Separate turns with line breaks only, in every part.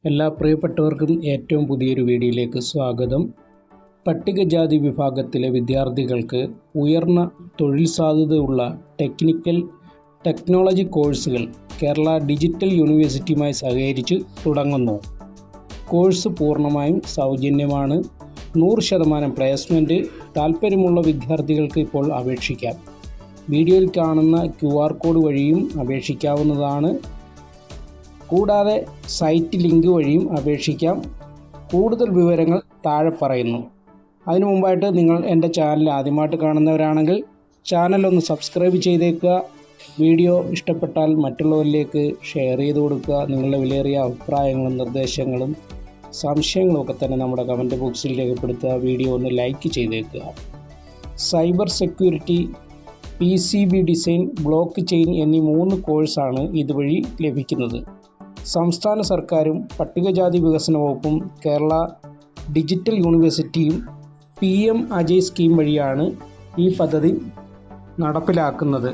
എല്ലാ പ്രിയപ്പെട്ടവർക്കും ഏറ്റവും പുതിയൊരു വീഡിയോയിലേക്ക് സ്വാഗതം. പട്ടികജാതി വിഭാഗത്തിലെ വിദ്യാർത്ഥികൾക്ക് ഉയർന്ന തൊഴിൽ സാധ്യതയുള്ള ടെക്നോളജി കോഴ്സുകൾ കേരള ഡിജിറ്റൽ യൂണിവേഴ്സിറ്റിയുമായി സഹകരിച്ച് തുടങ്ങുന്നു. കോഴ്സ് പൂർണ്ണമായും സൗജന്യമാണ്. 100% പ്ലേസ്മെൻറ്റ്. താൽപ്പര്യമുള്ള വിദ്യാർത്ഥികൾക്ക് ഇപ്പോൾ അപേക്ഷിക്കാം. വീഡിയോയിൽ കാണുന്ന QR കോഡ് വഴിയും അപേക്ഷിക്കാവുന്നതാണ്. കൂടാതെ സൈറ്റ് ലിങ്ക് വഴിയും അപേക്ഷിക്കാം. കൂടുതൽ വിവരങ്ങൾ താഴെ പറയുന്നു. അതിനു മുമ്പായിട്ട് നിങ്ങൾ എൻ്റെ ചാനൽ ആദ്യമായിട്ട് കാണുന്നവരാണെങ്കിൽ ചാനലൊന്ന് സബ്സ്ക്രൈബ് ചെയ്തേക്കുക. വീഡിയോ ഇഷ്ടപ്പെട്ടാൽ മറ്റുള്ളവരിലേക്ക് ഷെയർ ചെയ്ത് കൊടുക്കുക. നിങ്ങളുടെ വിലയേറിയ അഭിപ്രായങ്ങളും നിർദ്ദേശങ്ങളും സംശയങ്ങളും ഒക്കെ തന്നെ നമ്മുടെ കമൻറ്റ് ബോക്സിൽ രേഖപ്പെടുത്തുക. വീഡിയോ ഒന്ന് ലൈക്ക് ചെയ്തേക്കുക. Cyber security, PCB design, block chain എന്നീ 3 കോഴ്സാണ് ഇതുവഴി ലഭിക്കുന്നത്. സംസ്ഥാന സർക്കാരും പട്ടികജാതി വികസന വകുപ്പും കേരള ഡിജിറ്റൽ യൂണിവേഴ്സിറ്റിയും PM അജയ് സ്കീം വഴിയാണ് ഈ പദ്ധതി നടപ്പിലാക്കുന്നത്.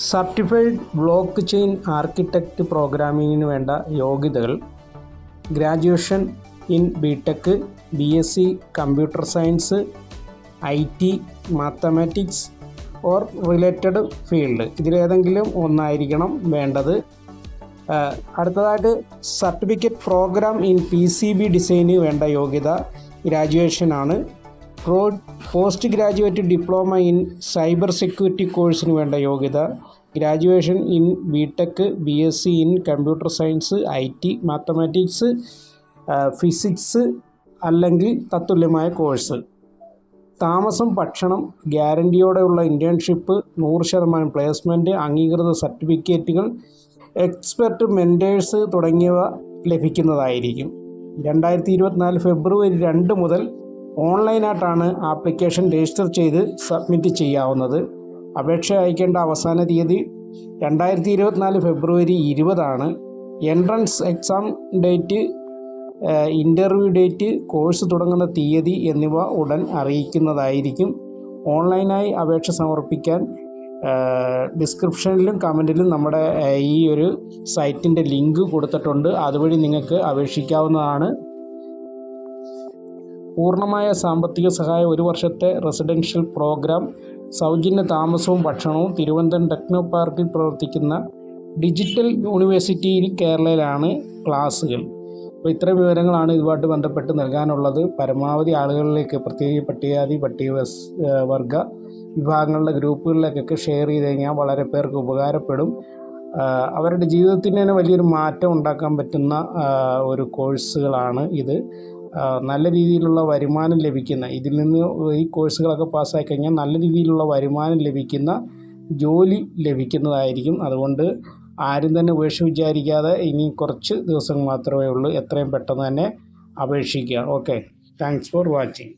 സർട്ടിഫൈഡ് ബ്ലോക്ക് ചെയിൻ ആർക്കിടെക്റ്റ് പ്രോഗ്രാമിങ്ങിന് വേണ്ട യോഗ്യതകൾ: graduation in BTech, BSc computer science, IT, mathematics or related field. ഇതിലേതെങ്കിലും ഒന്നായിരിക്കണം വേണ്ടത്. അടുത്തതായിട്ട് സർട്ടിഫിക്കറ്റ് പ്രോഗ്രാം ഇൻ PCB ഡിസൈന് വേണ്ട യോഗ്യത ഗ്രാജുവേഷനാണ്. Post graduate diploma in cyber security കോഴ്സിന് വേണ്ട യോഗ്യത graduation in BTech, BSc in computer science, IT, mathematics, physics അല്ലെങ്കിൽ തത്തുല്യമായ കോഴ്സ്. താമസം, ഭക്ഷണം, ഗ്യാരണ്ടിയോടെയുള്ള ഇൻറ്റേൺഷിപ്പ്, 100% പ്ലേസ്മെൻറ്റ്, അംഗീകൃത സർട്ടിഫിക്കറ്റുകൾ, എക്സ്പെർട്ട് മെൻറ്റേഴ്സ് തുടങ്ങിയവ ലഭിക്കുന്നതായിരിക്കും. 2024 ഫെബ്രുവരി 2 മുതൽ ഓൺലൈനായിട്ടാണ് ആപ്ലിക്കേഷൻ രജിസ്റ്റർ ചെയ്ത് സബ്മിറ്റ് ചെയ്യാവുന്നത്. അപേക്ഷ അയക്കേണ്ട അവസാന തീയതി 2024 ഫെബ്രുവരി 20 entrance exam date, interview date, course തുടങ്ങുന്ന തീയതി എന്നിവ ഉടൻ അറിയിക്കുന്നതായിരിക്കും. ഓൺലൈനായി അപേക്ഷ സമർപ്പിക്കാൻ ഡിസ്ക്രിപ്ഷനിലും കമൻറ്റിലും നമ്മുടെ ഈ ഒരു സൈറ്റിൻ്റെ ലിങ്ക് കൊടുത്തിട്ടുണ്ട്. അതുവഴി നിങ്ങൾക്ക് അപേക്ഷിക്കാവുന്നതാണ്. പൂർണ്ണമായ സാമ്പത്തിക സഹായം, 1 വർഷത്തെ റെസിഡൻഷ്യൽ പ്രോഗ്രാം, സൗജന്യ താമസവും ഭക്ഷണവും. തിരുവനന്തപുരം ടെക്നോ പാർക്കിൽ പ്രവർത്തിക്കുന്ന ഡിജിറ്റൽ യൂണിവേഴ്സിറ്റിയിൽ കേരളയിലാണ് ക്ലാസുകൾ. അപ്പോൾ ഇത്രയും വിവരങ്ങളാണ് ഇതുമായിട്ട് ബന്ധപ്പെട്ട് നൽകാനുള്ളത്. പരമാവധി ആളുകളിലേക്ക്, പ്രത്യേകിച്ച് പട്ടികജാതി പട്ടികവർഗ വിഭാഗങ്ങളുടെ ഗ്രൂപ്പുകളിലേക്കൊക്കെ ഷെയർ ചെയ്ത് കഴിഞ്ഞാൽ വളരെ പേർക്ക് ഉപകാരപ്പെടും. അവരുടെ ജീവിതത്തിന് തന്നെ വലിയൊരു മാറ്റം ഉണ്ടാക്കാൻ പറ്റുന്ന ഒരു കോഴ്സുകളാണ് ഇത്. നല്ല രീതിയിലുള്ള വരുമാനം ലഭിക്കുന്ന, ഇതിൽ നിന്ന് ഈ കോഴ്സുകളൊക്കെ പാസ്സായി കഴിഞ്ഞാൽ നല്ല രീതിയിലുള്ള വരുമാനം ലഭിക്കുന്ന ജോലി ലഭിക്കുന്നതായിരിക്കും. അതുകൊണ്ട് ആരും തന്നെ ഉപേക്ഷ വിചാരിക്കാതെ ഇനി കുറച്ച് ദിവസങ്ങൾ മാത്രമേ ഉള്ളൂ. എത്രയും പെട്ടെന്ന് തന്നെ അപേക്ഷിക്കുക. Okay, thanks for watching.